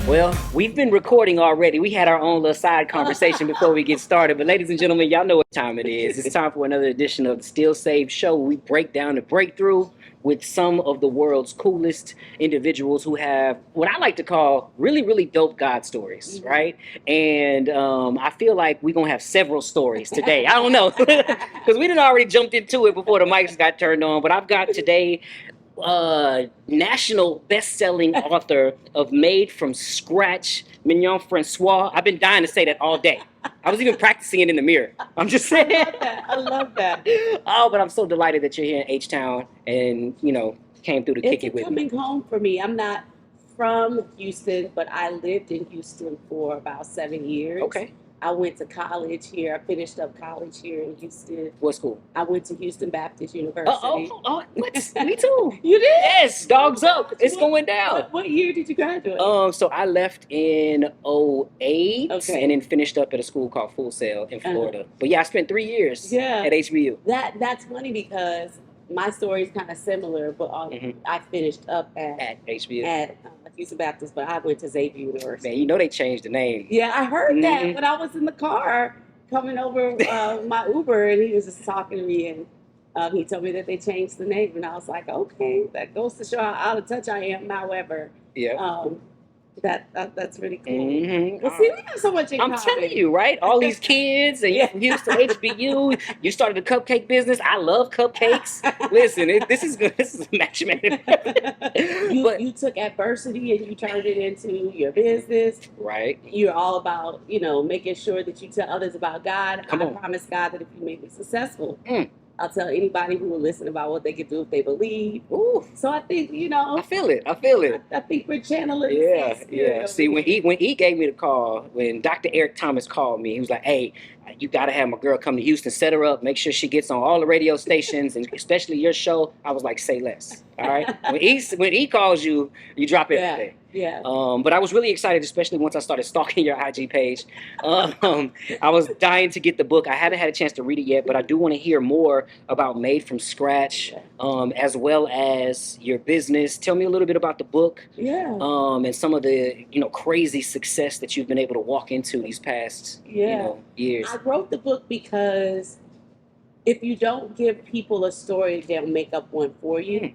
Well, we've been recording already. We had our own little side conversation before we get started. But ladies and gentlemen, y'all know what time it is. It's time for another edition of the Still Save Show, where we break down the breakthrough with some of the world's coolest individuals who have what I like to call really, really dope God stories, right? And I feel like we're going to have several stories today. I don't know, because we didn't already jumped into it before the mics got turned on. But I've got today national best-selling author of Made from Scratch, Mignon Francois. I've been dying to say that all day. I was even practicing it in the mirror. I'm just saying. I love that. Oh, but I'm so delighted that you're here in H-Town and, came through to kick it with me. It's coming home for me. I'm not from Houston, but I lived in Houston for about 7 years. Okay. I went to college here. I finished up college here in Houston. What school? I went to Houston Baptist University. What? Me too. You did? Yes, dogs up. It's going down. What year did you graduate? So I left in '08 and then finished up at a school called Full Sail in Florida. But yeah, I spent 3 years at HBU. That's funny because my story is kind of similar, but I finished up at HBU. At Houston Baptist, but I went to Xavier University. Man, you know they changed the name. Yeah, I heard that when I was in the car coming over my Uber, and he was just talking to me, and he told me that they changed the name, and I was like, okay, that goes to show how out of touch I am. However, that's really cool. Well, see, we have so much in common. I'm telling you, right? All these kids, and you're from Houston, HBU. You started a cupcake business. I love cupcakes. Listen, this is good. This is a match made. You took adversity and you turned it into your business. Right. You're all about, making sure that you tell others about God. I promise God that if you make me successful, I'll tell anybody who will listen about what they can do if they believe. Ooh. So I think, I feel it. I think we're channeling. Yeah. See, when he gave me the call, when Dr. Eric Thomas called me, he was like, "Hey, you got to have my girl come to Houston, set her up, make sure she gets on all the radio stations, and especially your show." I was like, "Say less." All right. when he calls you, you drop everything. Yeah. But I was really excited, especially once I started stalking your IG page. I was dying to get the book. I haven't had a chance to read it yet, but I do want to hear more about Made from Scratch, as well as your business. Tell me a little bit about the book. Yeah. And some of the, crazy success that you've been able to walk into these past, years. I wrote the book because if you don't give people a story, they'll make up one for you.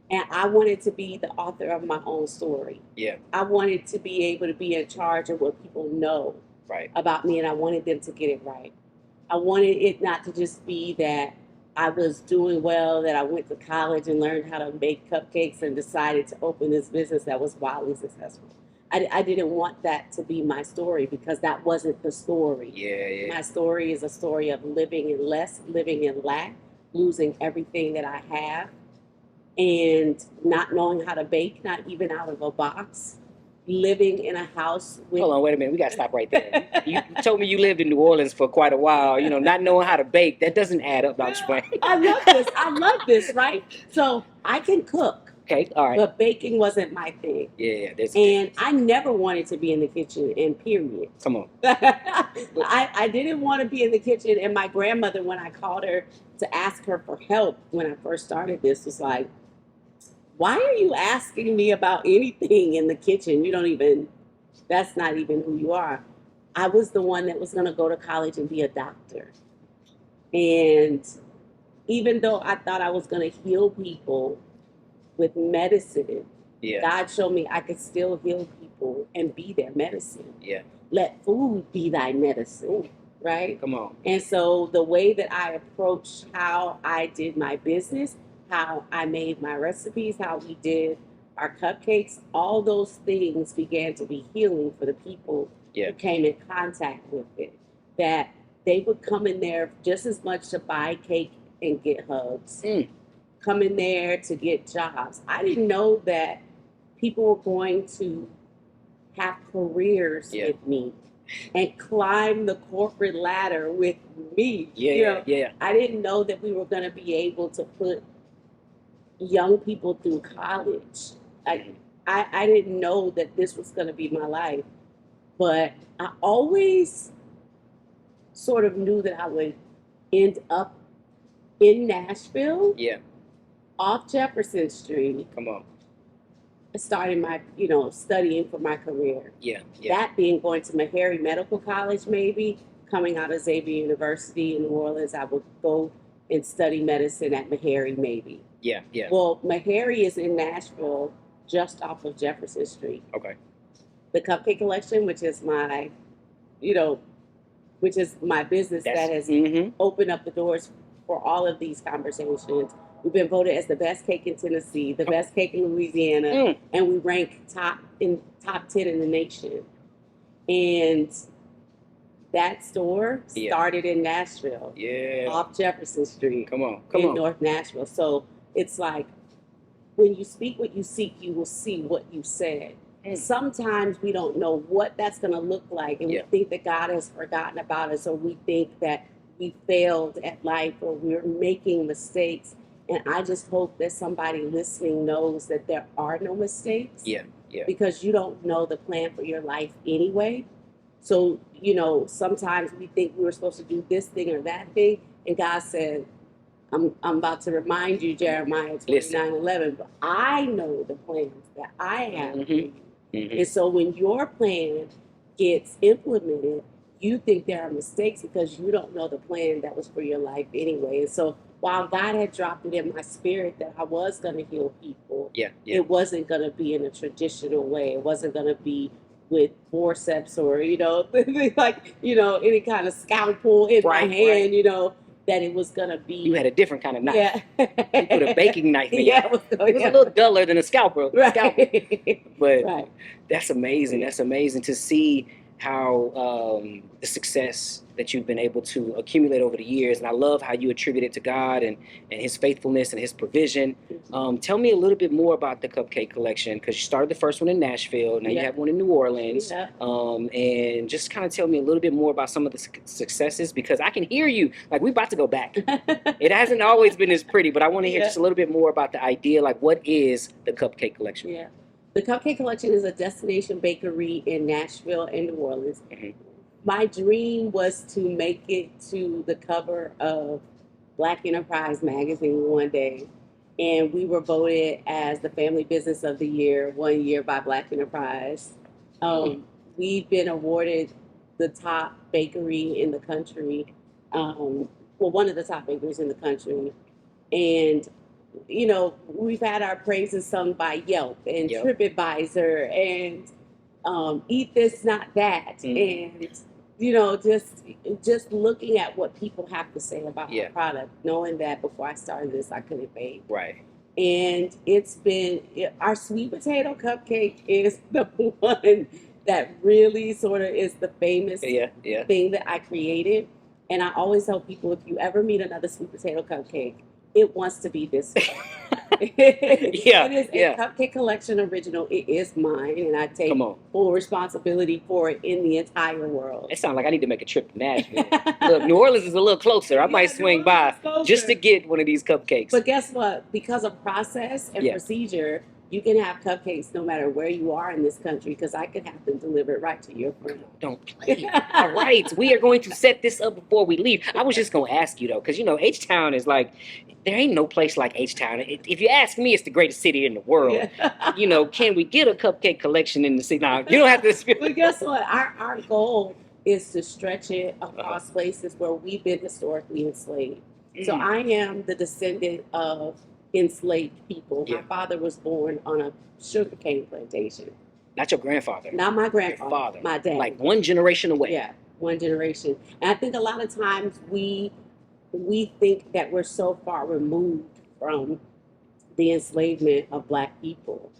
And I wanted to be the author of my own story. Yeah. I wanted to be able to be in charge of what people know about me, and I wanted them to get it right. I wanted it not to just be that I was doing well, that I went to college and learned how to make cupcakes and decided to open this business that was wildly successful. I didn't want that to be my story because that wasn't the story. Yeah. My story is a story of living in less, living in lack, losing everything that I have, and not knowing how to bake, not even out of a box, living in a house with... Hold on, wait a minute. We got to stop right there. You told me you lived in New Orleans for quite a while. Not knowing how to bake, that doesn't add up. I love this, right? So I can cook. Okay, all right. But baking wasn't my thing. Yeah. And I never wanted to be in the kitchen, and period. Come on. I didn't want to be in the kitchen, and my grandmother, when I called her to ask her for help when I first started this, was like, "Why are you asking me about anything in the kitchen? That's not even who you are." I was the one that was going to go to college and be a doctor. And even though I thought I was going to heal people with medicine, God showed me I could still heal people and be their medicine. Yeah. Let food be thy medicine, right? Come on. And so the way that I approached how I did my business, how I made my recipes, how we did our cupcakes, all those things began to be healing for the people who came in contact with it. That they would come in there just as much to buy cake and get hugs, come in there to get jobs. I didn't know that people were going to have careers with me and climb the corporate ladder with me. I didn't know that we were going to be able to put young people through college. I didn't know that this was going to be my life, but I always sort of knew that I would end up in Nashville, off Jefferson Street, Come on. starting my, studying for my career. Yeah. That being going to Meharry Medical College, maybe coming out of Xavier University in New Orleans, I would go and study medicine at Meharry, maybe. Yeah. Well, Meharry is in Nashville, just off of Jefferson Street. Okay. The Cupcake Collection, you know, which is my business that has opened up the doors for all of these conversations. We've been voted as the best cake in Tennessee, the best cake in Louisiana, and we rank top 10 in the nation. And that store started in Nashville, off Jefferson Street, Come on. North Nashville. So it's like, when you speak what you seek, you will see what you said. Sometimes we don't know what that's going to look like, and we think that God has forgotten about us, or we think that we failed at life, or we're making mistakes. And I just hope that somebody listening knows that there are no mistakes. Because you don't know the plan for your life anyway. So, sometimes we think we were supposed to do this thing or that thing, and God said, I'm about to remind you, Jeremiah 29:11, but I know the plans that I have for you. And so when your plan gets implemented, you think there are mistakes because you don't know the plan that was for your life anyway. And so while God had dropped it in my spirit that I was going to heal people, it wasn't going to be in a traditional way. It wasn't going to be with forceps or, any kind of scalpel in my hand, that it was going to be. You had a different kind of knife. Yeah. You put a baking knife in it was a little duller than a scalpel. Right. But that's amazing. That's amazing to see how the success that you've been able to accumulate over the years. And I love how you attribute it to God and his faithfulness and his provision. Tell me a little bit more about the Cupcake Collection, because you started the first one in Nashville. Now you have one in New Orleans. And just kind of tell me a little bit more about some of the successes, because I can hear you. Like, we're about to go back. It hasn't always been as pretty, but I want to hear just a little bit more about the idea. Like, what is the Cupcake Collection? The Cupcake Collection is a destination bakery in Nashville and New Orleans. My dream was to make it to the cover of Black Enterprise magazine one day. And we were voted as the Family Business of the Year one year by Black Enterprise. We've been awarded the top bakery in the country. One of the top bakeries in the country. And we've had our praises sung by Yelp and TripAdvisor and Eat This, Not That. And, just looking at what people have to say about the product, knowing that before I started this, I couldn't bake. Right. And it's been, our sweet potato cupcake is the one that really sort of is the famous thing that I created. And I always tell people, if you ever meet another sweet potato cupcake, it wants to be this one. It is a Cupcake Collection original. It is mine, and I take full responsibility for it in the entire world. It sounds like I need to make a trip to Nashville. Look, New Orleans is a little closer. I might swing by just to get one of these cupcakes. But guess what? Because of process and procedure, you can have cupcakes no matter where you are in this country, because I can have them delivered right to your front door. Don't play. All right. We are going to set this up before we leave. I was just going to ask you, though, because, H-Town is like, there ain't no place like H-Town. If you ask me, it's the greatest city in the world. Can we get a Cupcake Collection in the city? Now, you don't have to. But guess what? Our goal is to stretch it across places where we've been historically enslaved. So I am the descendant of enslaved people. My father was born on a sugarcane plantation. Not your grandfather. Not my grandfather. Your father. My dad. Like one generation away. Yeah, one generation. And I think a lot of times we think that we're so far removed from the enslavement of Black people,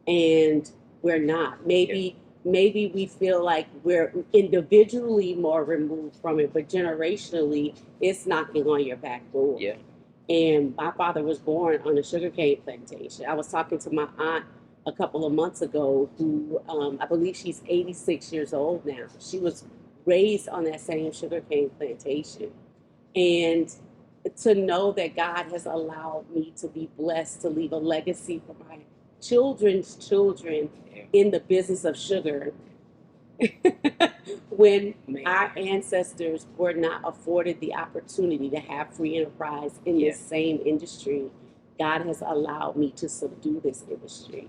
and we're not. Maybe we feel like we're individually more removed from it, but generationally, it's knocking on your back door. And my father was born on a sugarcane plantation. I was talking to my aunt a couple of months ago, who I believe she's 86 years old now. She was raised on that same sugarcane plantation. And to know that God has allowed me to be blessed to leave a legacy for my children's children in the business of sugar, when our ancestors were not afforded the opportunity to have free enterprise in this same industry, God has allowed me to subdue this industry.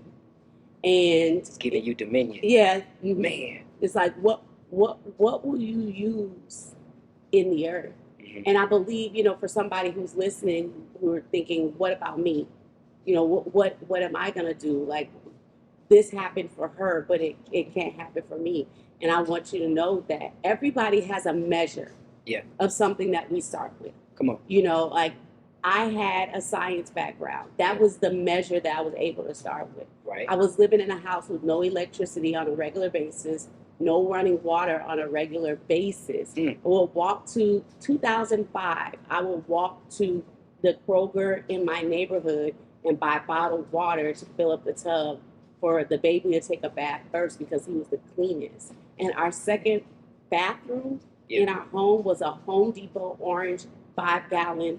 And It's giving you dominion. yeah, Man. it's like what will you use in the earth? Mhm. And I believe, for somebody who's listening, who are thinking, what about me? What am I gonna do? Like, this happened for her, but it can't happen for me. And I want you to know that everybody has a measure Yeah. of something that we start with. Come on. Like, I had a science background. That was the measure that I was able to start with. Right. I was living in a house with no electricity on a regular basis, no running water on a regular basis. I will walk to 2005. I will walk to the Kroger in my neighborhood and buy bottled water to fill up the tub for the baby to take a bath first because he was the cleanest. And our second bathroom in our home was a Home Depot orange 5-gallon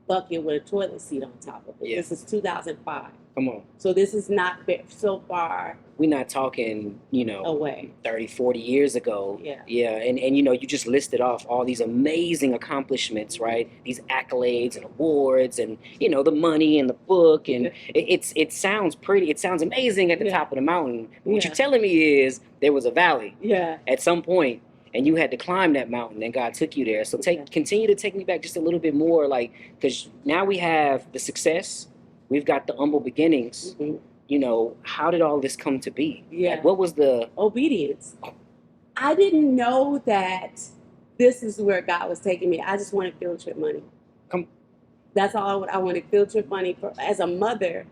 bucket with a toilet seat on top of it. This is 2005. Come on. So this is not so far. We're not talking, away 30, 40 years ago. Yeah. Yeah. And you just listed off all these amazing accomplishments, right? These accolades and awards and, the money and the book. And it sounds pretty. It sounds amazing at the top of the mountain. But what you're telling me is there was a valley at some point, and you had to climb that mountain, and God took you there. So continue to take me back just a little bit more, because now we have the success, we've got the humble beginnings. How did all this come to be? What was the obedience? I didn't know that this is where God was taking me. I just wanted field trip money. That's all I wanted, field trip money. As a mother,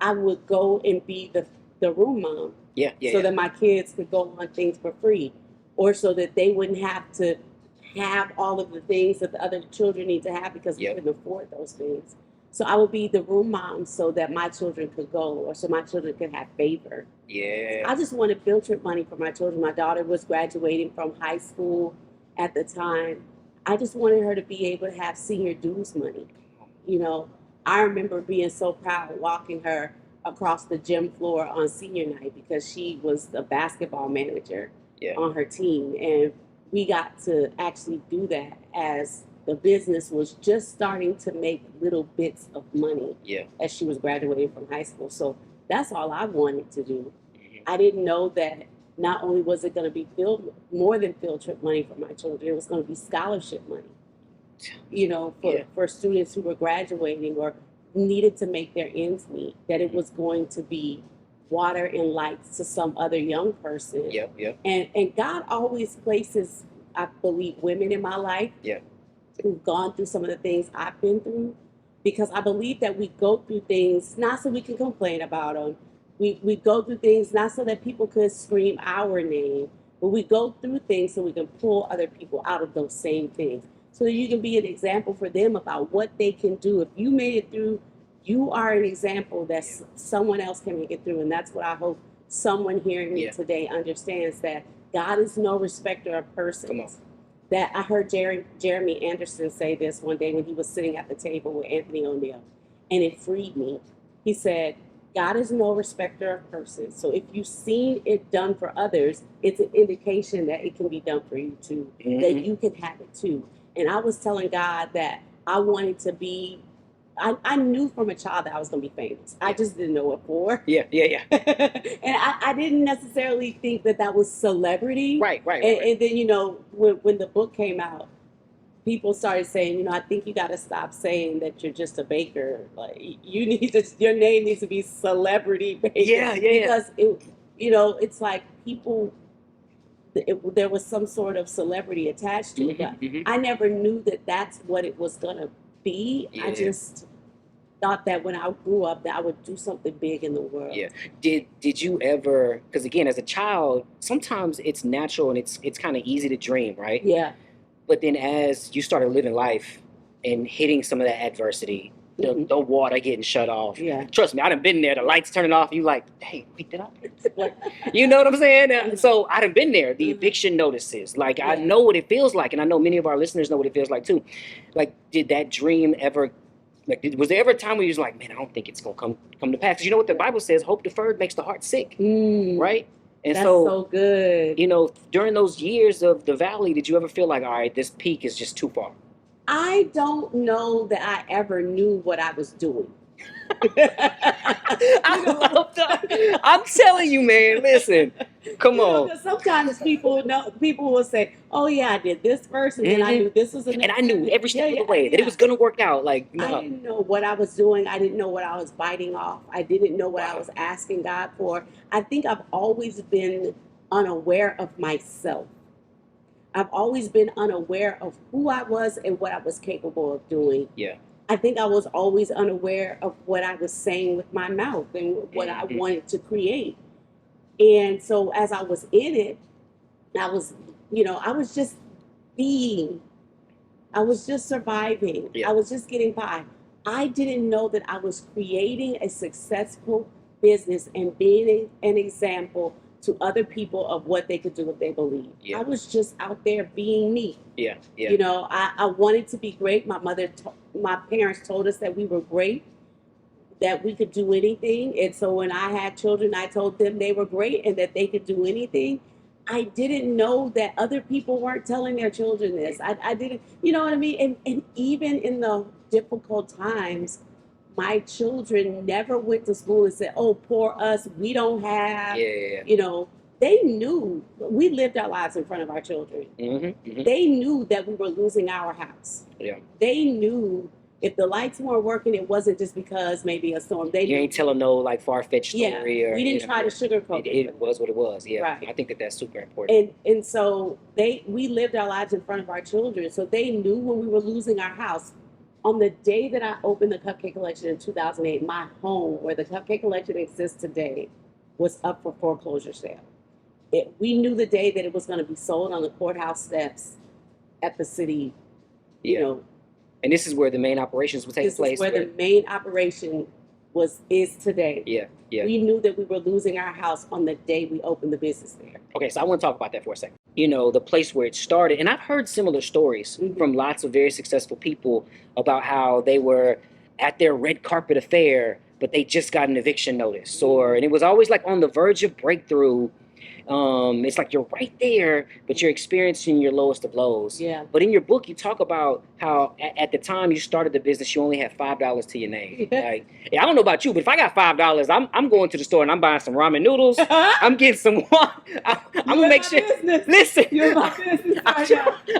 I would go and be the room mom. So that my kids could go on things for free, or so that they wouldn't have to have all of the things that the other children need to have because we couldn't afford those things. So I would be the room mom so that my children could go, or so my children could have favor. I just wanted field trip money for my children. My daughter was graduating from high school at the time. I just wanted her to be able to have senior dues money. I remember being so proud walking her across the gym floor on senior night because she was the basketball manager on her team. And we got to actually do that as the business was just starting to make little bits of money as she was graduating from high school. So that's all I wanted to do. I didn't know that not only was it going to be more than field trip money for my children, it was going to be scholarship money, for students who were graduating or needed to make their ends meet, that it was going to be water and lights to some other young person. And God always places, I believe, women in my life who've gone through some of the things I've been through, because I believe that we go through things not so we can complain about them. We go through things not so that people could scream our name, but we go through things so we can pull other people out of those same things, so that you can be an example for them about what they can do. If you made it through, you are an example that someone else can make it through. And that's what I hope someone hearing me today understands, that God is no respecter of persons. That I heard Jeremy Anderson say this one day when he was sitting at the table with Anthony O'Neill, and it freed me. He said, God is no respecter of persons. So if you've seen it done for others, it's an indication that it can be done for you too, that you can have it too. And I was telling God that I wanted to be, I knew from a child that I was going to be famous. I just didn't know what for. And I didn't necessarily think that was celebrity. Right. And then, when the book came out, people started saying, I think you got to stop saying that you're just a baker. Like, your name needs to be Celebrity Baker. Because it's like people, there was some sort of celebrity attached to it. But I never knew that that's what it was going to be. I just thought that when I grew up that I would do something big in the world. Did you ever, because again, as a child, sometimes it's natural and it's kind of easy to dream, right? But then as you started living life and hitting some of that adversity, the water getting shut off. Trust me, I done been there, the lights turning off, you like, hey, wait, did I? You know what I'm saying? So I done been there, the eviction notices. Like, I know what it feels like, and I know many of our listeners know what it feels like too. Like, did that dream ever, was there ever a time where you was like, man, I don't think it's going to come to pass? Because you know what the Bible says, hope deferred makes the heart sick, right? And that's so good. During those years of the valley, did you ever feel like, all right, this peak is just too far? I don't know that I ever knew what I was doing. I love that. I'm telling you, man. Listen, come on. Because sometimes people will say, "Oh yeah, I did this first, and then I knew this was the And next I knew step." every step of the way that it was gonna work out. Like, I no. didn't know what I was doing. I didn't know what I was biting off. I didn't know what I was asking God for. I think I've always been unaware of myself. I've always been unaware of who I was and what I was capable of doing. Yeah. I think I was always unaware of what I was saying with my mouth and what I wanted to create. And so as I was in it, I was, I was just being. I was just surviving. Yeah. I was just getting by. I didn't know that I was creating a successful business and being an example to other people of what they could do if they believe. Yeah. I was just out there being me. Yeah. Yeah. I wanted to be great. My parents told us that we were great, that we could do anything. And so when I had children, I told them they were great and that they could do anything. I didn't know that other people weren't telling their children this. I didn't, you know what I mean? And even in the difficult times, my children never went to school and said, "Oh, poor us, we don't have," they knew we lived our lives in front of our children. They knew that we were losing our house. Yeah. They knew if the lights weren't working, it wasn't just because maybe a storm. You ain't tell them no like far-fetched story. Yeah, we didn't try to sugarcoat it. It was what it was. Yeah, right. I think that's super important. And so we lived our lives in front of our children, so they knew when we were losing our house. On the day that I opened the Cupcake Collection in 2008, my home, where the Cupcake Collection exists today, was up for foreclosure sale. We knew the day that it was going to be sold on the courthouse steps at the city, And this is where the main operations would take place. This is where the main operation is today. Yeah, yeah. We knew that we were losing our house on the day we opened the business there. Okay, so I want to talk about that for a second. The place where it started, and I've heard similar stories from lots of very successful people about how they were at their red carpet affair, but they just got an eviction notice, and it was always like on the verge of breakthrough. It's like you're right there, but you're experiencing your lowest of lows. Yeah. But in your book, you talk about how at the time you started the business, you only had $5 to your name. Like, I don't know about you, but if I got $5, I'm going to the store and I'm buying some ramen noodles. I'm getting some water. I'm gonna make sure. Business. Listen, you're my business.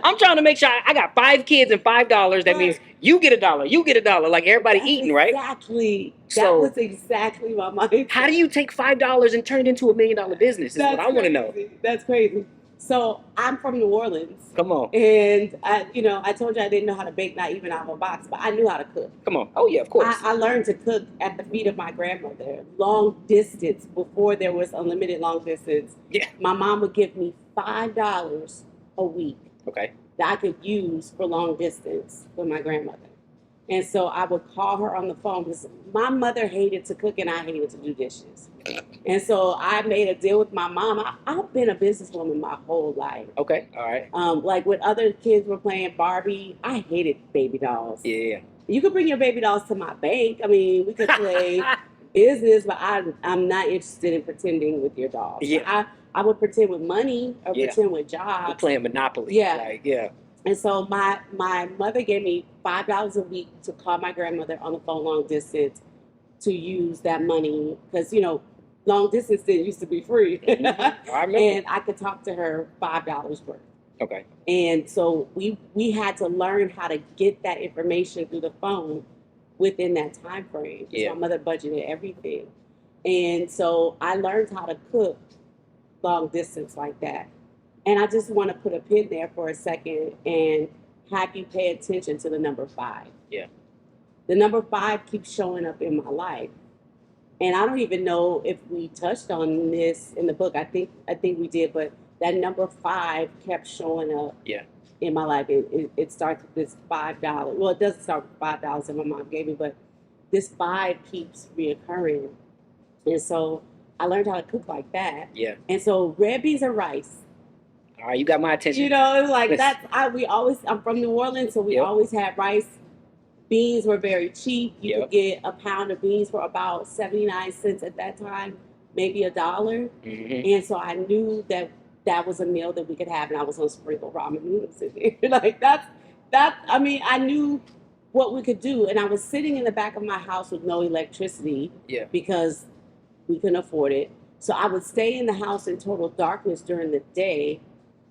I'm trying to make sure I got 5 kids and $5. That means you get $1, you get $1. Like everybody eating, right? Exactly. That was exactly my mind. How do you take $5 and turn it into $1 million business? Is what I want to know. That's crazy. So I'm from New Orleans. Come on. And I told you I didn't know how to bake, not even out of a box, but I knew how to cook. Come on. Oh yeah, of course. I learned to cook at the feet of my grandmother, long distance, before there was unlimited long distance. Yeah. My mom would give me $5 a week. Okay. That I could use for long distance with my grandmother. And so I would call her on the phone because my mother hated to cook and I hated to do dishes. And so I made a deal with my mom. I've been a businesswoman my whole life. Okay, all right. Like when other kids were playing Barbie, I hated baby dolls. Yeah. You could bring your baby dolls to my bank. I mean, we could play business, but I'm not interested in pretending with your dolls. Yeah. I would pretend with money or pretend with jobs. You're playing Monopoly. Yeah. Like, yeah. And so my mother gave me $5 a week to call my grandmother on the phone long distance to use that money because, long distance didn't used to be free. I remember. And I could talk to her $5 worth. Okay. And so we had to learn how to get that information through the phone within that time frame. Yeah. My mother budgeted everything. And so I learned how to cook long distance like that. And I just want to put a pin there for a second and have you pay attention to the number 5. Yeah. The number 5 keeps showing up in my life. And I don't even know if we touched on this in the book. I think we did, but that number 5 kept showing up in my life. It starts with this $5. Well, it doesn't start with $5 that my mom gave me, but this 5 keeps reoccurring. And so I learned how to cook like that. Yeah. And so red beans and rice. All right, you got my attention. Like I'm from New Orleans, so we always had rice. Beans were very cheap. You could get a pound of beans for about 79 cents at that time, maybe $1. Mm-hmm. And so I knew that was a meal that we could have, and I was going to sprinkle ramen noodles in there. I knew what we could do. And I was sitting in the back of my house with no electricity Yeah. because we couldn't afford it. So I would stay in the house in total darkness during the day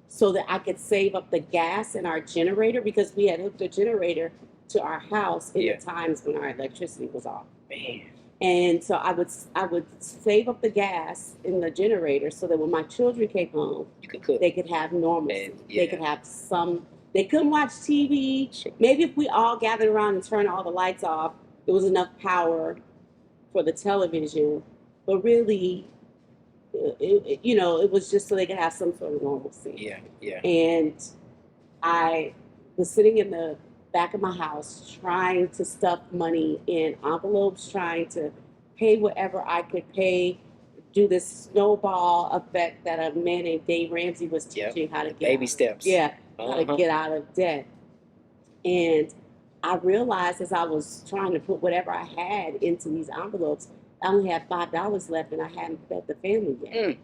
so that I could save up the gas in our generator because we had hooked a generator to our house in Yeah. the times when our electricity was off. Man. And so I would save up the gas in the generator so that when my children came home, You could cook. they could have normalcy. And, yeah. They could have some. They couldn't watch TV. Sure. Maybe if we all gathered around and turned all the lights off, there was enough power for the television. But really, you know, it was just so they could have some sort of normalcy. Yeah, yeah. And I was sitting in the back of my house trying to stuff money in envelopes, trying to pay whatever I could pay, do this snowball effect that a man named Dave Ramsey was teaching how to get baby out, steps. Yeah, how to get out of debt. And I realized as I was trying to put whatever I had into these envelopes, I only had $5 left and I hadn't fed the family yet.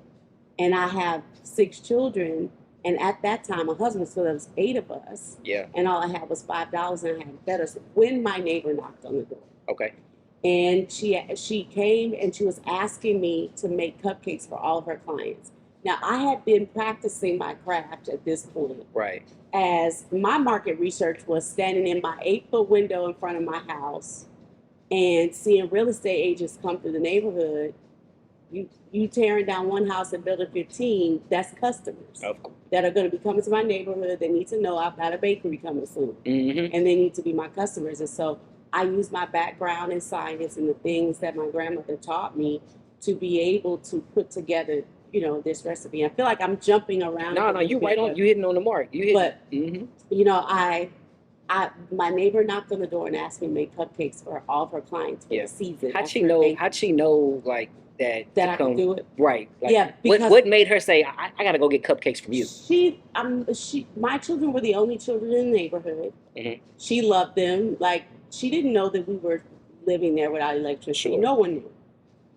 And I have 6 children. And at that time, my husband, so there was 8 of us. Yeah. And all I had was $5 and I hadn't fed us when my neighbor knocked on the door. Okay. And she came and she was asking me to make cupcakes for all of her clients. Now, I had been practicing my craft at this point. Right. As my market research was standing in my 8-foot window in front of my house and seeing real estate agents come through the neighborhood. You tearing down one house and building 15, that's customers that are going to be coming to my neighborhood. They need to know I've got a bakery coming soon. Mm-hmm. And they need to be my customers. And so I use my background in science and the things that my grandmother taught me to be able to put together, you know, this recipe. I feel like I'm jumping around. No, you're right on. You hitting on the mark. But you know, my neighbor knocked on the door and asked me to make cupcakes for all of her clients for the season. How'd she know like that I could do it? Right. Like, yeah. Because what made her say I gotta go get cupcakes from you? My children were the only children in the neighborhood. Mm-hmm. She loved them. Like, she didn't know that we were living there without electricity. Sure. No one knew.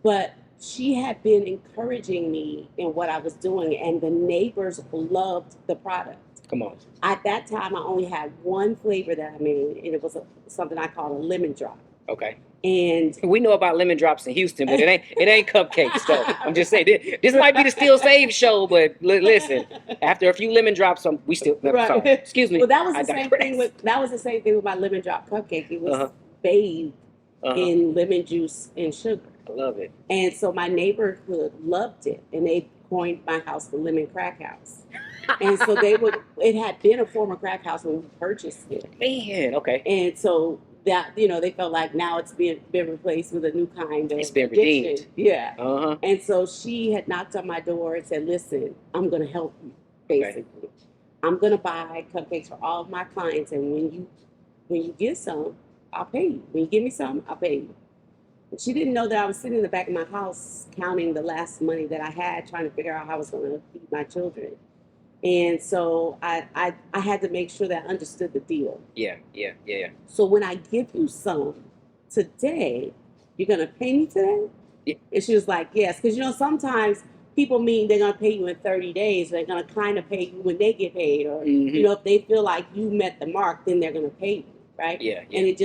But she had been encouraging me in what I was doing, and the neighbors loved the product. Come on. At that time, I only had one flavor that I made, and it was something I called a lemon drop. Okay. And we know about lemon drops in Houston, but it ain't cupcakes though. I'm just saying this might be the Still Save show, but listen, after a few lemon drops, we still. Right. Sorry. Excuse me. Well, that was the same thing with my lemon drop cupcake. It was bathed in lemon juice and sugar. I love it. And so my neighborhood loved it, and they coined my house the Lemon Crack House. And so it had been a former crack house when we purchased it. Man, okay. And so that, you know, they felt like now it's been replaced with a new kind of it's been addiction. Redeemed. Yeah. And so she had knocked on my door and said, listen, I'm going to help you, basically. Okay. I'm going to buy cupcakes for all of my clients, and when you get some, I'll pay you. When you give me some, I'll pay you. She didn't know that I was sitting in the back of my house counting the last money that I had, trying to figure out how I was going to feed my children. And so I had to make sure that I understood the deal. Yeah. So when I give you some today, you're going to pay me today? Yeah. And she was like, yes. Because, you know, sometimes people mean they're going to pay you in 30 days. They're going to kind of pay you when they get paid. Or, you know, if they feel like you met the mark, then they're going to pay you, right? Yeah. And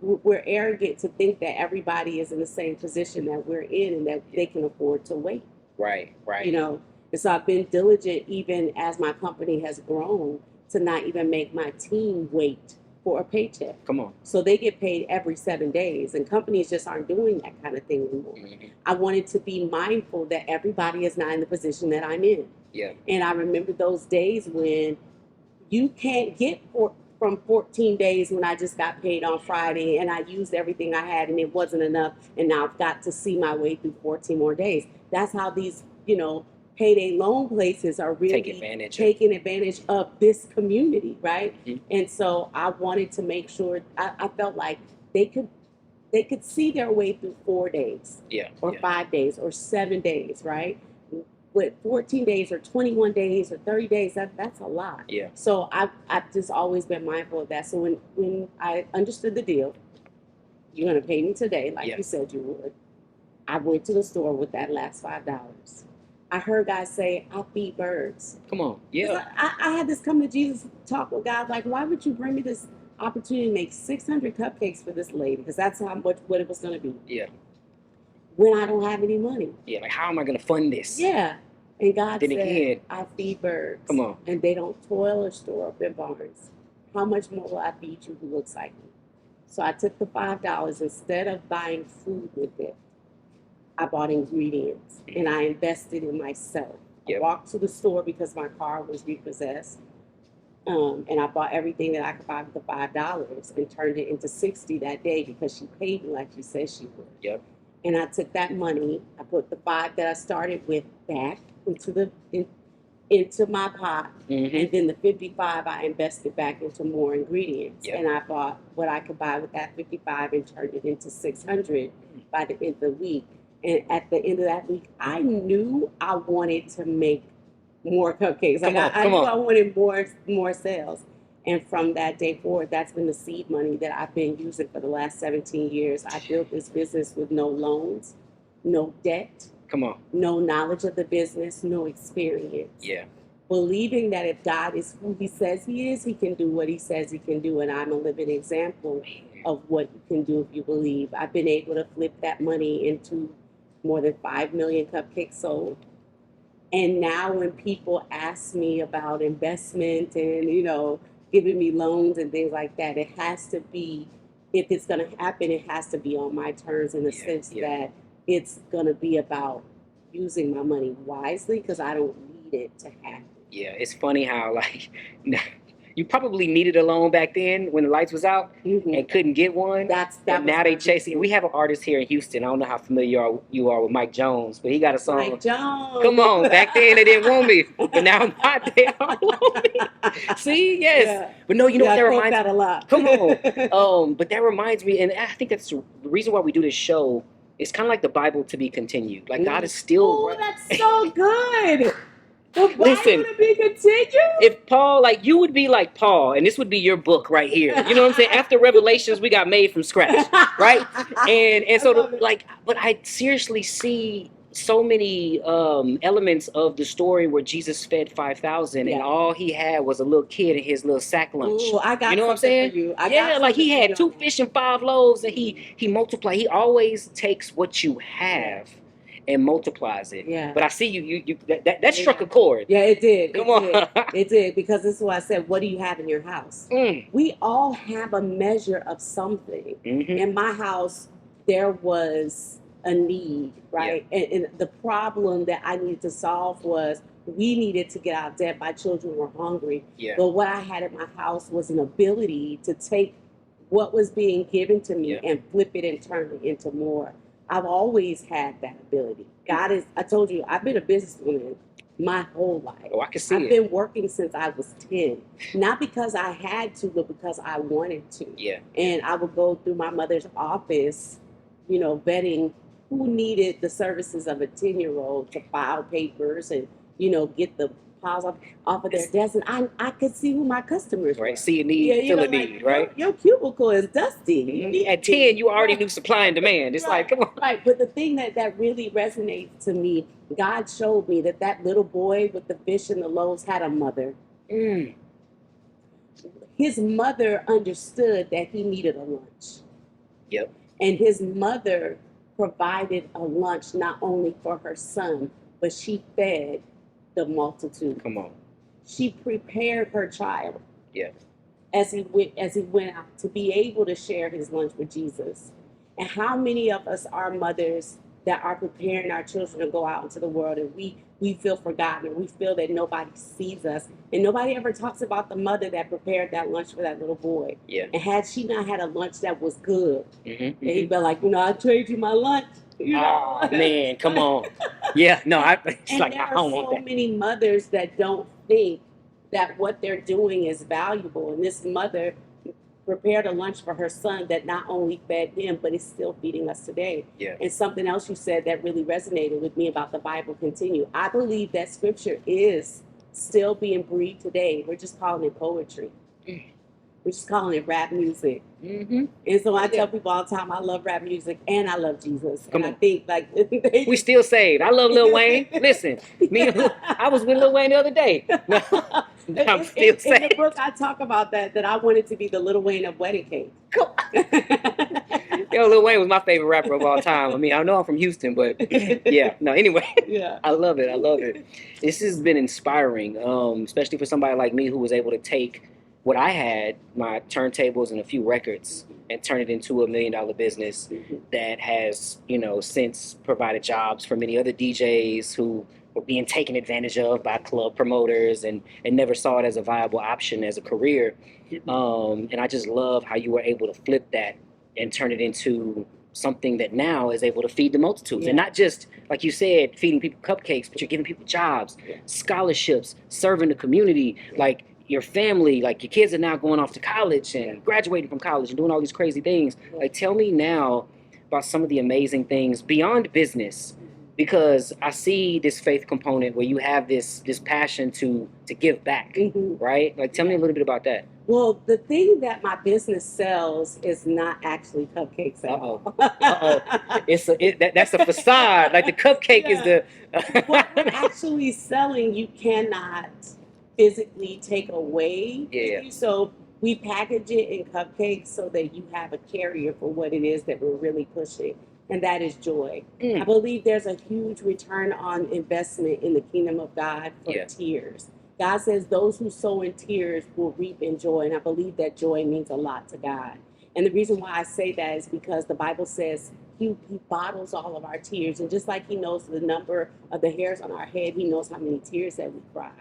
we're arrogant to think that everybody is in the same position that we're in and that they can afford to wait. Right. You know, and so I've been diligent, even as my company has grown, to not even make my team wait for a paycheck. Come on. So they get paid every 7 days, and companies just aren't doing that kind of thing anymore. Mm-hmm. I wanted to be mindful that everybody is not in the position that I'm in. Yeah. And I remember those days when you can't get from 14 days when I just got paid on Friday and I used everything I had and it wasn't enough, and now I've got to see my way through 14 more days. That's how these, you know, payday loan places are really taking advantage of this community, right? Mm-hmm. And so I wanted to make sure I felt like they could see their way through 4 days, or 5 days, or 7 days, right? With 14 days or 21 days or 30 days, that's a lot. Yeah. So I've just always been mindful of that. So when I understood the deal, you're going to pay me today, like you said you would, I went to the store with that last $5. I heard guys say, I feed birds. Come on. Yeah. I had this come to Jesus talk with God, like, why would you bring me this opportunity to make 600 cupcakes for this lady because that's how much what it was going to be. Yeah. When I don't have any money. Yeah. Like, how am I going to fund this? Yeah. And God Then said, again, I feed birds. come on. And they don't toil or store up in barns. How much more will I feed you who looks like me? So I took the $5 instead of buying food with it. I bought ingredients and I invested in myself. Yep. I walked to the store because my car was repossessed. And I bought everything that I could buy with the $5 and turned it into 60 that day because she paid me like she said she would. Yep. And I took that money, I put the 5 that I started with back into my pot, and then the 55 I invested back into more ingredients. Yep. And I bought what I could buy with that 55 and turned it into 600 by the end of the week. And at the end of that week, I knew I wanted to make more cupcakes. Like I knew I wanted more sales. And from that day forward, that's been the seed money that I've been using for the last 17 years. I built this business with no loans, no debt. Come on. No knowledge of the business, no experience. Yeah. Believing that if God is who he says he is, he can do what he says he can do. And I'm a living example of what you can do if you believe. I've been able to flip that money into more than 5 million cupcakes sold. And now when people ask me about investment and, giving me loans and things like that, it has to be, if it's going to happen, it has to be on my terms in the sense that it's going to be about using my money wisely because I don't need it to happen. Yeah, it's funny how, like, you probably needed a loan back then when the lights was out and couldn't get one. And now they chasing. We have an artist here in Houston. I don't know how familiar you are with Mike Jones, but he got a song. Mike Jones. Come on, back then they didn't want me, but now they all want me. See, yes, yeah. But no, you know what that reminds me. That a lot. Come on, but that reminds me, and I think that's the reason why we do this show. It's kind of like the Bible to be continued. Like God is still. Oh, that's so good. Listen, to be continued? If Paul, like you would be like Paul, and this would be your book right here. You know what I'm saying? After Revelations, we got made from scratch, right? And so, but I seriously see so many elements of the story where Jesus fed 5,000, and all he had was a little kid in his little sack lunch. Ooh, I got you know what I'm saying? For you. Like he had 2 fish and 5 loaves, and he multiplied. He always takes what you have and multiplies it. Yeah. But I see you that struck a chord. Yeah, it did. Come on. It did, because this is what I said. What do you have in your house? We all have a measure of something. In my house, there was a need, right? Yeah. And the problem that I needed to solve was we needed to get out of debt. My children were hungry. Yeah. But what I had in my house was an ability to take what was being given to me and flip it and turn it into more. I've always had that ability. I told you, I've been a businesswoman my whole life. Oh, I can see I've been working since I was 10. Not because I had to, but because I wanted to. Yeah. And I would go through my mother's office, vetting who needed the services of a 10-year-old to file papers and, get the piles off of their desk. And I could see who my customers were. Right, see a need, fill a need, right? Your cubicle is dusty. At 10, you already knew supply and demand. It's like, come on. Right, but the thing that really resonates to me, God showed me that little boy with the fish and the loaves had a mother. His mother understood that he needed a lunch. Yep. And his mother provided a lunch not only for her son, but she fed the multitude. Come on. She prepared her child. Yeah. As he went out to be able to share his lunch with Jesus. And how many of us are mothers that are preparing our children to go out into the world, and we feel forgotten, and we feel that nobody sees us, and nobody ever talks about the mother that prepared that lunch for that little boy. Yeah. And had she not had a lunch that was good, and he'd be like, I'll trade you my lunch. Oh man, come on. Yeah, no, I don't want that. There are so many mothers that don't think that what they're doing is valuable, and this mother prepared a lunch for her son that not only fed him, but is still feeding us today. Yeah. And something else you said that really resonated with me about the Bible continue. I believe that scripture is still being breathed today. We're just calling it poetry. We're just calling it rap music. Mm-hmm. And so I tell people all the time, I love rap music and I love Jesus. Come And on. I think like We still saved. I love Lil Wayne. Listen, I was with Lil Wayne the other day. No, I'm still saved. In the book, I talk about that I wanted to be the Lil Wayne of wedding cake. Yo, Lil Wayne was my favorite rapper of all time. I mean, I know I'm from Houston, but yeah. No, anyway. Yeah. I love it. I love it. This has been inspiring, especially for somebody like me who was able to take what I had, my turntables and a few records, and turn it into $1 million business that has, since provided jobs for many other DJs who were being taken advantage of by club promoters and never saw it as a viable option as a career. And I just love how you were able to flip that and turn it into something that now is able to feed the multitudes. And not just, like you said, feeding people cupcakes, but you're giving people jobs, scholarships, serving the community, like your family, like your kids are now going off to college and graduating from college and doing all these crazy things. Like, tell me now about some of the amazing things beyond business, because I see this faith component where you have this passion to give back, right? Like, tell me a little bit about that. Well, the thing that my business sells is not actually cupcakes at all. That's a facade. Like the cupcake is the. What we're actually selling, you cannot physically take away. Yeah. So we package it in cupcakes so that you have a carrier for what it is that we're really pushing, and that is joy. I believe there's a huge return on investment in the kingdom of God for tears. God says those who sow in tears will reap in joy. And I believe that joy means a lot to God. And the reason why I say that is because the Bible says he bottles all of our tears. And just like he knows the number of the hairs on our head, he knows how many tears that we cry.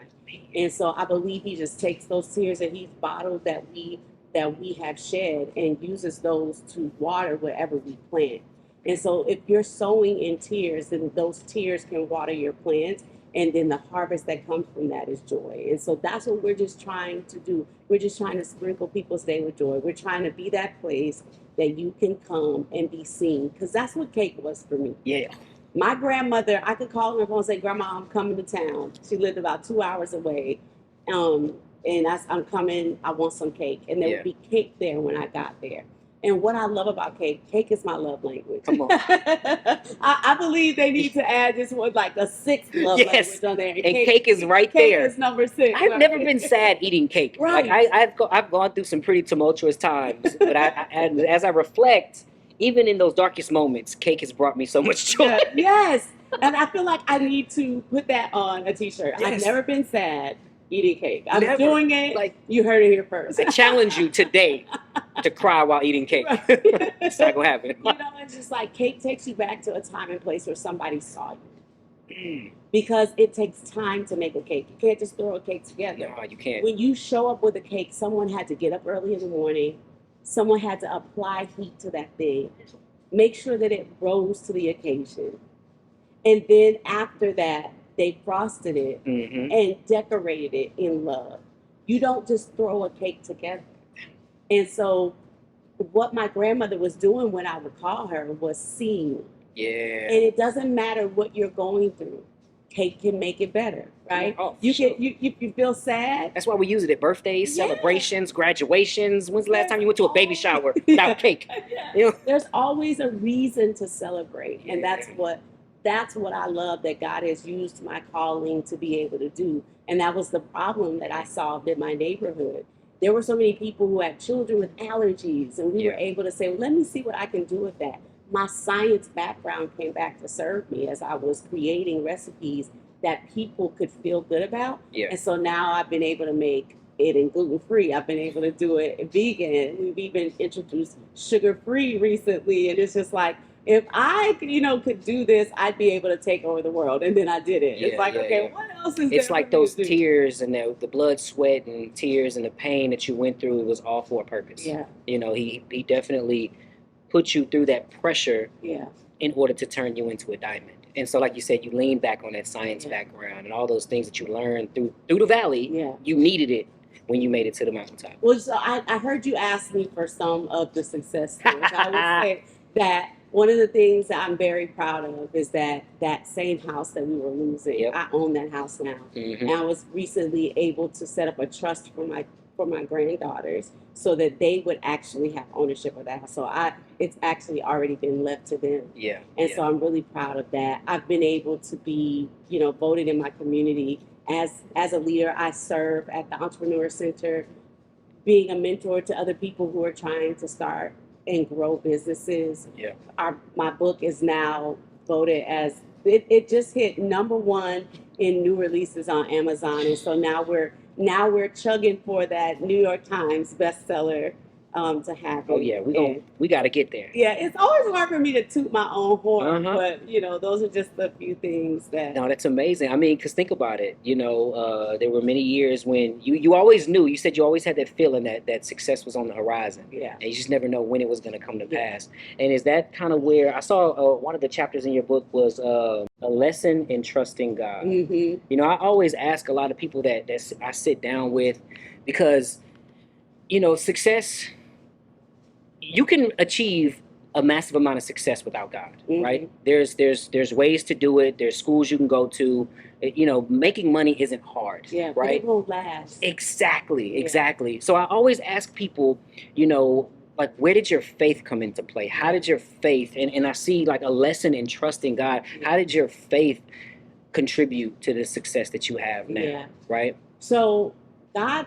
And so I believe he just takes those tears that he's bottled that we have shed and uses those to water wherever we plant. And so if you're sowing in tears, then those tears can water your plants. And then the harvest that comes from that is joy. And so that's what we're just trying to do. We're just trying to sprinkle people's day with joy. We're trying to be that place that you can come and be seen. Because that's what cake was for me. Yeah. My grandmother, I could call her phone and say, Grandma, I'm coming to town. She lived about 2 hours away. And I'm coming, I want some cake. And there would be cake there when I got there. And what I love about cake is my love language. Come on. I believe they need to add this one, like a sixth love language on there. And cake is right there. Cake is number 6. I've never been sad eating cake. Right. Like I've gone through some pretty tumultuous times, but as I reflect, even in those darkest moments, cake has brought me so much joy. Yeah, yes. And I feel like I need to put that on a t-shirt. Yes. I've never been sad eating cake. I'm Never. doing it. Like, you heard it here first. I challenge you today to cry while eating cake. It's not gonna happen. It's just like cake takes you back to a time and place where somebody saw you. Because it takes time to make a cake. You can't just throw a cake together. No, you can't. When you show up with a cake, someone had to get up early in the morning. Someone had to apply heat to that thing. Make sure that it rose to the occasion. And then after that, they frosted it and decorated it in love. You don't just throw a cake together. And so what my grandmother was doing when I would call her was seeing. Yeah. And it doesn't matter what you're going through. Cake can make it better, right? Oh, you feel sad. That's why we use it at birthdays, celebrations, graduations. When's the last time you went to a baby shower without cake? There's always a reason to celebrate. And that's what I love that God has used my calling to be able to do. And that was the problem that I solved in my neighborhood. There were so many people who had children with allergies, and we were able to say, well, let me see what I can do with that. My science background came back to serve me as I was creating recipes that people could feel good about. Yeah. And so now I've been able to make it in gluten-free. I've been able to do it in vegan. We've even introduced sugar-free recently. And it's just like, if I, could do this, I'd be able to take over the world. And then I did it. It's like, what else is there? It's like those tears and the blood, sweat, and tears and the pain that you went through. It was all for a purpose. Yeah. He definitely put you through that pressure in order to turn you into a diamond. And so, like you said, you leaned back on that science background and all those things that you learned through the valley. Yeah. You needed it when you made it to the mountaintop. Well, so I heard you ask me for some of the success stories. I would say that one of the things that I'm very proud of is that same house that we were losing, I own that house now. And I was recently able to set up a trust for for my granddaughters so that they would actually have ownership of that. So it's actually already been left to them. Yeah. And Yeah. so I'm really proud of that. I've been able to be, voted in my community as a leader. I serve at the Entrepreneur Center, being a mentor to other people who are trying to start and grow businesses. Yeah. My book is now voted as it just hit #1 in new releases on Amazon, and so now we're chugging for that New York Times bestseller to happen. Oh yeah, we got to get there. Yeah, it's always hard for me to toot my own horn, Uh-huh. but those are just the few things that. No, that's amazing. I mean, because think about it. There were many years when you always knew. You said you always had that feeling that success was on the horizon. Yeah. And you just never know when it was going to come to Yeah. pass. And is that kind of where I saw one of the chapters in your book was a lesson in trusting God. Mm-hmm. I always ask a lot of people that I sit down with, because success, you can achieve a massive amount of success without God, Mm-hmm. right? There's ways to do it. There's schools you can go to. Making money isn't hard, Yeah, but right? it won't last. Exactly, Yeah. exactly. So I always ask people, like, where did your faith come into play? How did your faith, and I see like a lesson in trusting God. How did your faith contribute to the success that you have now, Yeah. right? So God,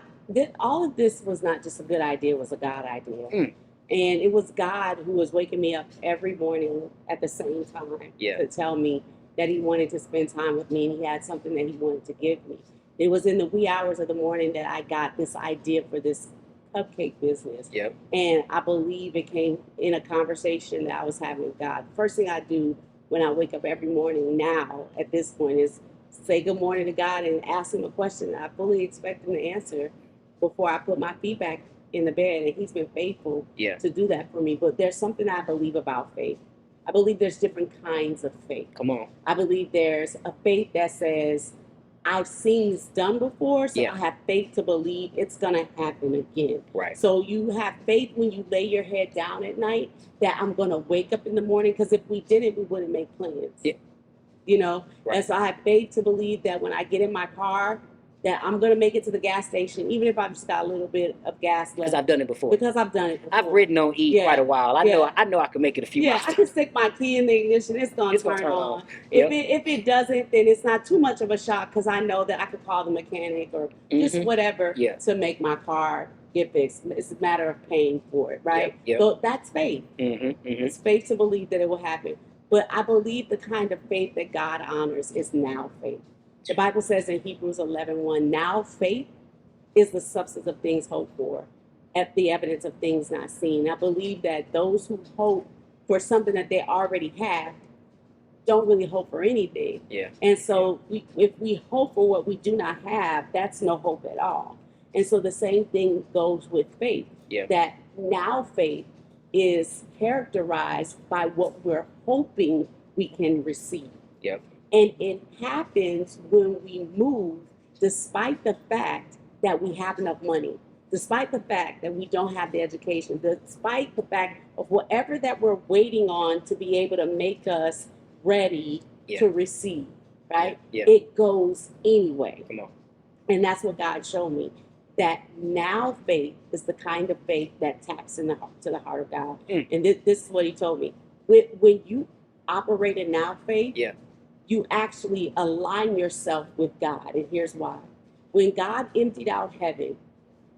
all of this was not just a good idea; it was a God idea. And it was God who was waking me up every morning at the same time to tell me that He wanted to spend time with me and He had something that He wanted to give me. It was in the wee hours of the morning that I got this idea for this cupcake business. Yep. And I believe it came in a conversation that I was having with God. First thing I do when I wake up every morning now at this point is say good morning to God and ask Him a question that I fully expect Him to answer before I put my feet back in the bed. And He's been faithful to do that for me. But there's something I believe about faith. I believe there's different kinds of faith. Come on. I believe there's a faith that says, I've seen this done before, so I have faith to believe it's going to happen again. Right. So you have faith when you lay your head down at night that I'm going to wake up in the morning, because if we didn't, we wouldn't make plans. Yeah. Right. And so I have faith to believe that when I get in my car, that I'm going to make it to the gas station, even if I've just got a little bit of gas left. Because I've done it before. I've ridden on E quite a while. I know I can make it a few miles. I can stick my key in the ignition. It's going to turn on. If it doesn't, then it's not too much of a shock, because I know that I could call the mechanic or just whatever to make my car get fixed. It's a matter of paying for it, right? Yep. So that's faith. It's faith to believe that it will happen. But I believe the kind of faith that God honors is now faith. The Bible says in Hebrews 11:1, now faith is the substance of things hoped for, the evidence of things not seen. I believe that those who hope for something that they already have don't really hope for anything. Yeah. And so if we hope for what we do not have, that's no hope at all. And so the same thing goes with faith. Yeah. That now faith is characterized by what we're hoping we can receive. Yep. And it happens when we move despite the fact that we have enough money, despite the fact that we don't have the education, despite the fact of whatever that we're waiting on to be able to make us ready to receive, right? Yeah. It goes anyway. Come on. And that's what God showed me, that now faith is the kind of faith that taps to the heart of God. And this is what He told me. When you operate in now faith, you actually align yourself with God. And here's why. When God emptied out heaven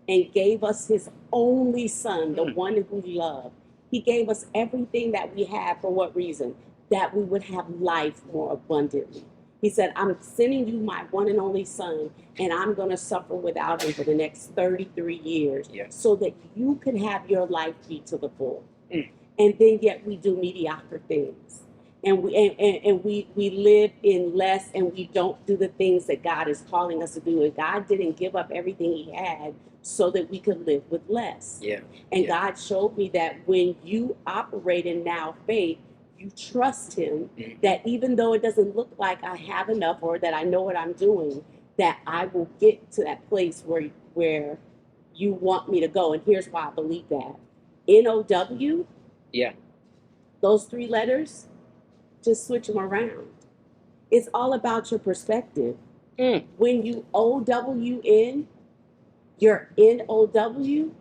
and gave us His only Son, the one who He loved, He gave us everything that we have. For what reason? That we would have life more abundantly. He said, I'm sending you my one and only Son, and I'm going to suffer without Him for the next 33 years so that you can have your life be to the full. And then yet we do mediocre things. And we live in less, and we don't do the things that God is calling us to do. And God didn't give up everything He had so that we could live with less. And God showed me that when you operate in now faith, you trust Him, that even though it doesn't look like I have enough or that I know what I'm doing, that I will get to that place where you want me to go. And here's why I believe that. NOW, those 3 letters, just switch them around. It's all about your perspective. When you OWN, Your NOW, you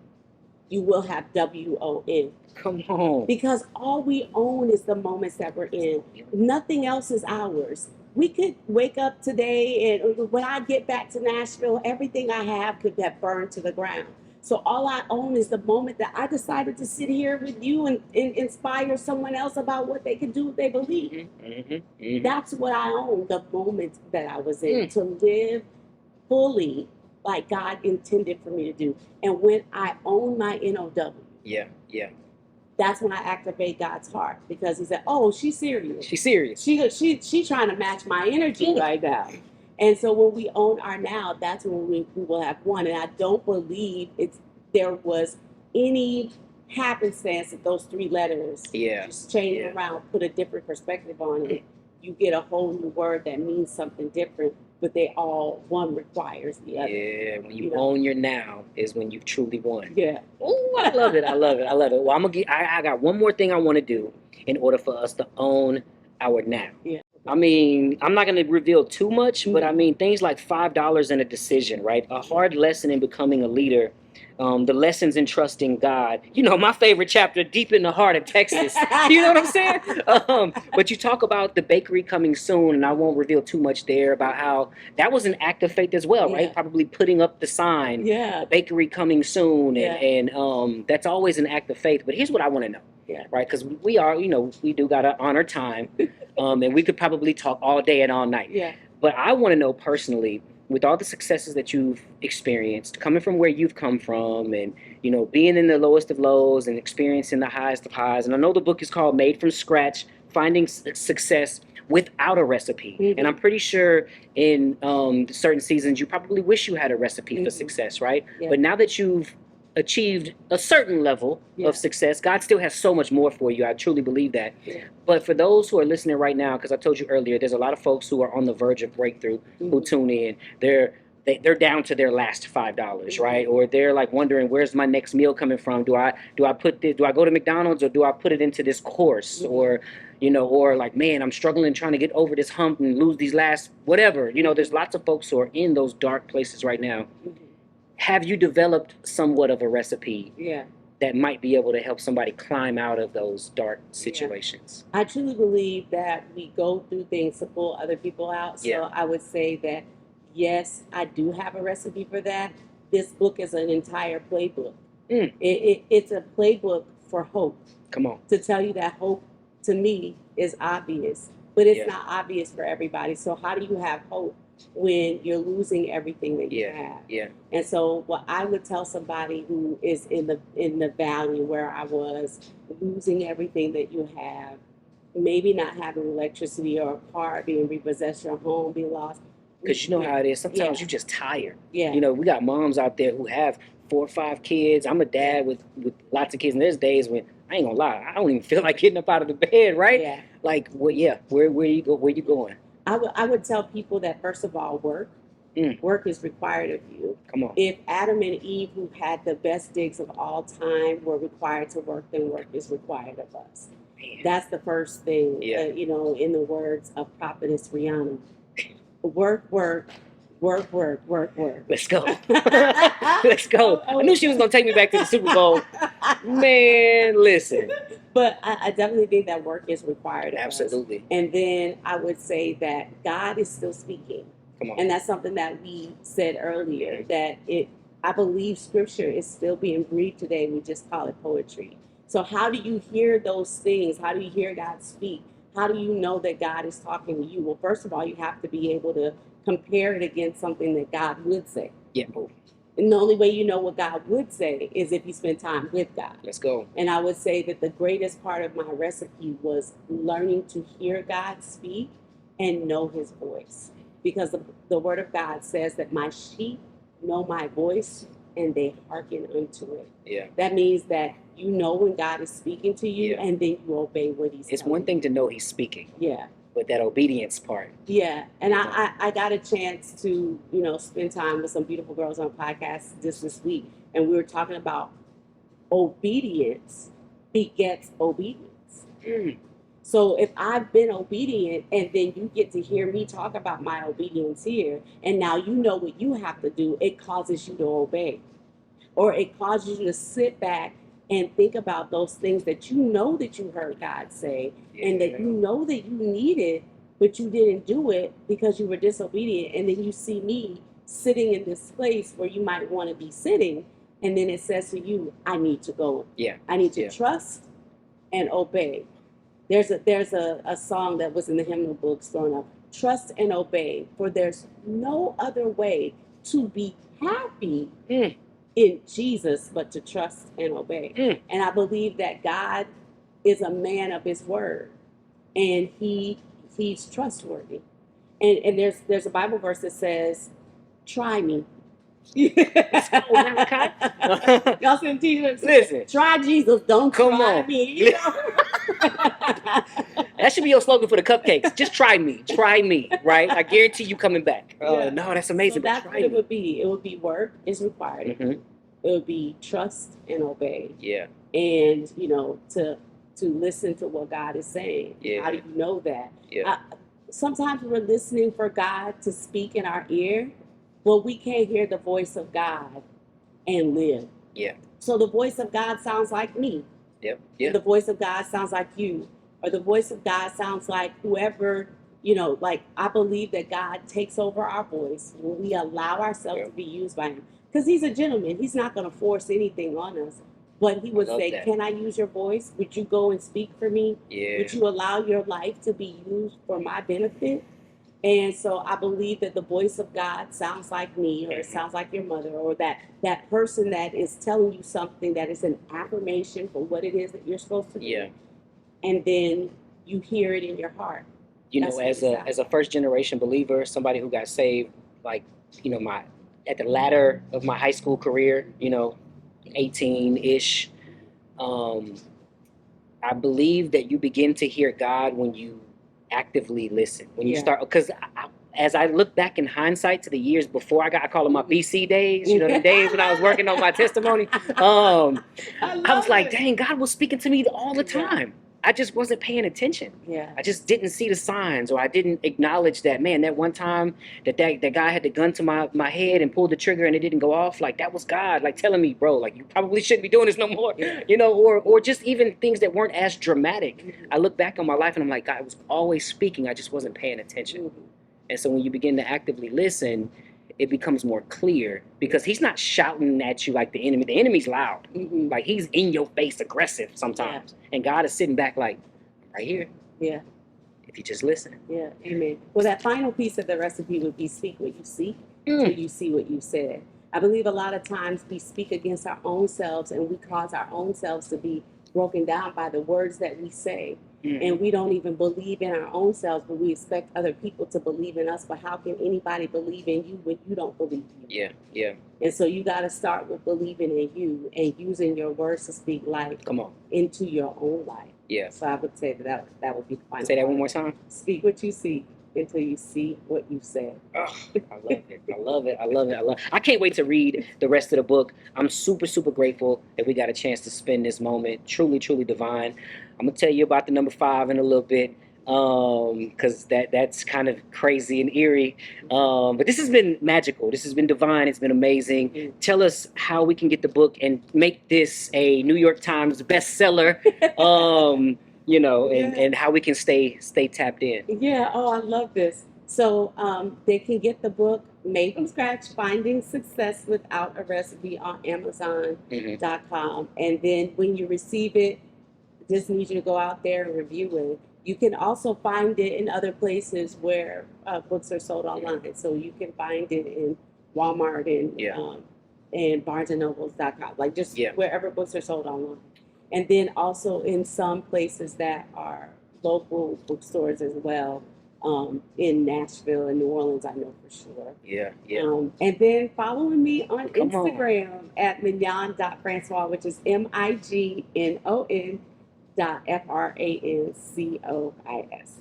will have WON. Come on. Because all we own is the moments that we're in. Nothing else is ours. We could wake up today and when I get back to Nashville, everything I have could have burned to the ground. So all I own is the moment that I decided to sit here with you and inspire someone else about what they can do if they believe. That's what I own, the moment that I was in, to live fully like God intended for me to do. And when I own my NOW, that's when I activate God's heart, because He said, "Oh, she's serious. She's serious. She's trying to match my energy right now." And so when we own our now, that's when we will have one. And I don't believe there was any happenstance that those three letters just change around, put a different perspective on it. You get a whole new word that means something different, but they all, one requires the other. Yeah, when you own your now is when you've truly won. Yeah. Oh, I love it. I love it. I love it. Well, I got one more thing I want to do in order for us to own our now. Yeah. I mean, I'm not going to reveal too much, but I mean, things like $5 in a decision, right? A hard lesson in becoming a leader. The lessons in trusting God. You know, my favorite chapter, deep in the heart of Texas. You know what I'm saying? But you talk about the bakery coming soon, and I won't reveal too much there about how that was an act of faith as well, right? Probably putting up the sign, bakery coming soon, and that's always an act of faith. But here's what I want to know. Right, because we are, we do gotta honor time, and we could probably talk all day and all night. But I want to know personally, with all the successes that you've experienced, coming from where you've come from, and being in the lowest of lows and experiencing the highest of highs. And I know the book is called Made from Scratch: Finding Success Without a Recipe. And I'm pretty sure in certain seasons you probably wish you had a recipe for success, right? But now that you've achieved a certain level of success, God still has so much more for you. I truly believe that. But for those who are listening right now, because I told you earlier, there's a lot of folks who are on the verge of breakthrough who tune in. They're down to their last $5, right? Or they're like wondering, where's my next meal coming from? Do I go to McDonald's, or do I put it into this course? Or or like, man, I'm struggling trying to get over this hump and lose these last whatever. There's lots of folks who are in those dark places right now. Have you developed somewhat of a recipe that might be able to help somebody climb out of those dark situations? I truly believe that we go through things to pull other people out. So I would say that, yes, I do have a recipe for that. This book is an entire playbook. It's a playbook for hope. Come on. To tell you that hope, to me, is obvious. But it's not obvious for everybody. So how do you have hope when you're losing everything that you have? And so what I would tell somebody who is in the valley where I was, losing everything that you have, maybe not having electricity or a car being repossessed, your home being lost. Because you know how it is. Sometimes you're just tired. We got moms out there who have 4 or 5 kids. I'm a dad with lots of kids, and there's days when, I ain't gonna lie, I don't even feel like getting up out of the bed, right? Like, where you going? I would tell people that, first of all, work is required of you. Come on. If Adam and Eve, who had the best digs of all time, were required to work, then work is required of us. Man. That's the first thing. In the words of prophetess Rihanna, work. Let's go. Let's go. I knew she was gonna take me back to the Super Bowl. Man, listen. But I definitely think that work is required of us. Absolutely. And then I would say that God is still speaking. Come on. And that's something that we said earlier, that I believe scripture is still being breathed today. We just call it poetry. So how do you hear those things? How do you hear God speak? How do you know that God is talking to you? Well, first of all, you have to be able to compare it against something that God would say. And the only way you know what God would say is if you spend time with God. Let's go. And I would say that the greatest part of my recipe was learning to hear God speak and know his voice. Because the word of God says that my sheep know my voice and they hearken unto it. That means that you know when God is speaking to you, and then you obey what he's saying. It's one thing to know he's speaking. Yeah. But that obedience part. Yeah. And I got a chance to, spend time with some beautiful girls on a podcast just this week. And we were talking about obedience begets obedience. So if I've been obedient and then you get to hear me talk about my obedience here, and now you know what you have to do, it causes you to obey. Or it causes you to sit back and think about those things that you know that you heard God say and that you know that you needed, but you didn't do it because you were disobedient. And then you see me sitting in this place where you might want to be sitting, and then it says to you, I need to go. Yeah. I need to trust and obey. There's a song that was in the hymnal books growing up. Trust and obey, for there's no other way to be happy in Jesus but to trust and obey. And I believe that God is a man of his word, and he's trustworthy. And there's a Bible verse that says, try me. Y'all seen t-shirts? Listen, try Jesus, don't come try on. me. You know? That should be your slogan for the cupcakes. Just try me, right? I guarantee you coming back. Yeah. No, that's amazing. So that's what it would be. It would be work is required. It would be trust and obey. Yeah. And to listen to what God is saying. Yeah. How do you know that? Yeah. Sometimes we're listening for God to speak in our ear, but we can't hear the voice of God and live. Yeah. So the voice of God sounds like me. Yep. Yeah. The voice of God sounds like you. Or the voice of God sounds like whoever, like I believe that God takes over our voice when we allow ourselves to be used by him. Because he's a gentleman. He's not going to force anything on us. But he would say, can I use your voice? Would you go and speak for me? Yeah. Would you allow your life to be used for my benefit? And so I believe that the voice of God sounds like me, or it sounds like your mother, or that person that is telling you something that is an affirmation for what it is that you're supposed to do. Yeah. And then you hear it in your heart. As a first generation believer, somebody who got saved, like, at the latter of my high school career, 18-ish, I believe that you begin to hear God when you actively listen. When you start, because as I look back in hindsight to the years before I call them my BC days, the days when I was working on my testimony, I was like, dang, God was speaking to me all the time. I just wasn't paying attention. Yeah. I just didn't see the signs, or I didn't acknowledge that, man, that one time that guy had the gun to my head and pulled the trigger and it didn't go off. Like, that was God, like, telling me, bro, like, you probably shouldn't be doing this no more, or just even things that weren't as dramatic. I look back on my life and I'm like, God was always speaking. I just wasn't paying attention. And so when you begin to actively listen, it becomes more clear, because he's not shouting at you like the enemy. The enemy's loud. Like, he's in your face, aggressive sometimes. Yeah. And God is sitting back like, right here. Yeah. If you just listen. Yeah. Amen. Well, that final piece of the recipe would be speak what you seek till you see what you said. I believe a lot of times we speak against our own selves, and we cause our own selves to be broken down by the words that we say. And we don't even believe in our own selves, but we expect other people to believe in us. But how can anybody believe in you when you don't believe in you? Yeah, yeah. And so you got to start with believing in you and using your words to speak life into your own life. Yeah. So I would say that would be the final. Say that one more time. Speak what you see until you see what you said. Oh, I love it. I love it. I love it. I can't wait to read the rest of the book. I'm super, super grateful that we got a chance to spend this moment. Truly, truly divine. I'm going to tell you about the number 5 in a little bit, because that's kind of crazy and eerie. But this has been magical. This has been divine. It's been amazing. Tell us how we can get the book and make this a New York Times bestseller. And how we can stay tapped in. Yeah. Oh, I love this. So they can get the book Made from Scratch, Finding Success Without a Recipe on Amazon.com. And then when you receive it, just need you to go out there and review it. You can also find it in other places where books are sold online. So you can find it in Walmart and BarnesandNobles.com, like just wherever books are sold online. And then also in some places that are local bookstores as well, in Nashville and New Orleans, I know for sure. Yeah, yeah. And then following me on Instagram at Mignon.Francois, which is MIGNON. FRANCOIS.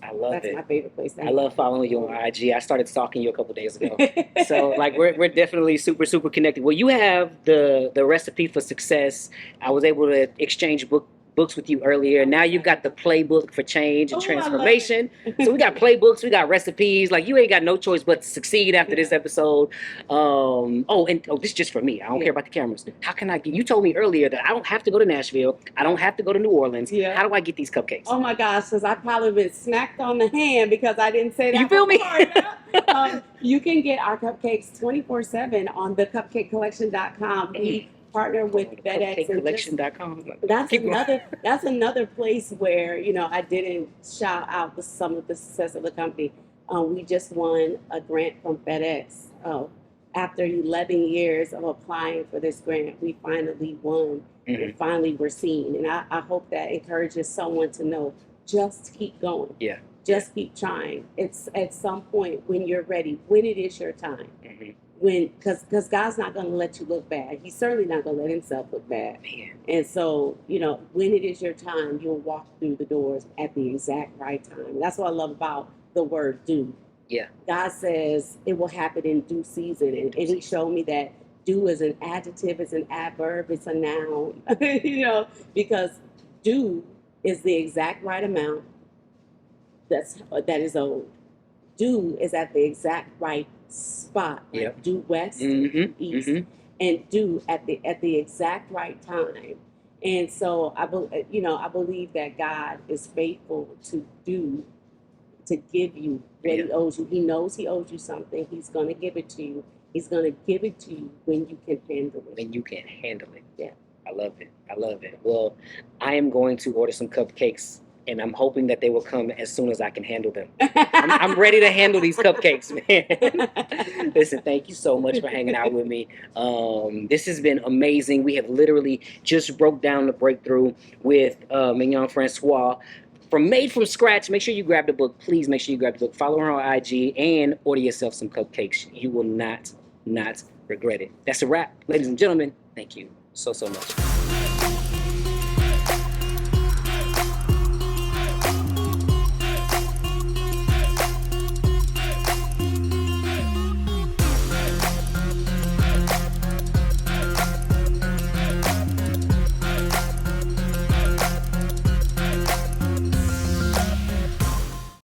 I love it. That's my favorite place. I love following you on IG. I started stalking you a couple days ago. So like we're definitely super, super connected. Well, you have the recipe for success. I was able to exchange books with you earlier. Now you've got the playbook for change and Oh, I love transformation. So we got playbooks, we got recipes. Like you ain't got no choice but to succeed after this episode. This is just for me. I don't care about the cameras. How can I get? You told me earlier that I don't have to go to Nashville. I don't have to go to New Orleans. Yeah. How do I get these cupcakes? Oh my gosh, because I probably been smacked on the hand because I didn't say that. You feel me? You can get our cupcakes 24/7 on the cupcakecollection.com. We partner with FedEx and cupcakecollection.com. That's another place where, you know, I didn't shout out some of the success of the company. We just won a grant from FedEx. After 11 years of applying for this grant, we finally won. And finally we're seen. And I hope that encourages someone to know, just keep going. Yeah. Just keep trying. It's at some point when you're ready, when it is your time. Because God's not going to let you look bad. He's certainly not going to let himself look bad. Man. And so, you know, when it is your time, you'll walk through the doors at the exact right time. And that's what I love about the word do. Yeah. God says it will happen in due season. And he showed me that do is an adjective, it's an adverb, it's a noun, you know, because due is the exact right amount that is owed. Due is at the exact right spot. Yep. Like due west, east, and due at the exact right time. And so I believe that God is faithful to give you what he owes you. He knows he owes you something. He's going to give it to you. He's going to give it to you when you can handle it. When you can handle it. Yeah. I love it. I love it. Well, I am going to order some cupcakes, and I'm hoping that they will come as soon as I can handle them. I'm ready to handle these cupcakes, man. Listen, thank you so much for hanging out with me. This has been amazing. We have literally just broke down the breakthrough with Mignon Francois. From Made From Scratch. Make sure you grab the book. Please make sure you grab the book. Follow her on IG and order yourself some cupcakes. You will not regret it. That's a wrap. Ladies and gentlemen, thank you so much.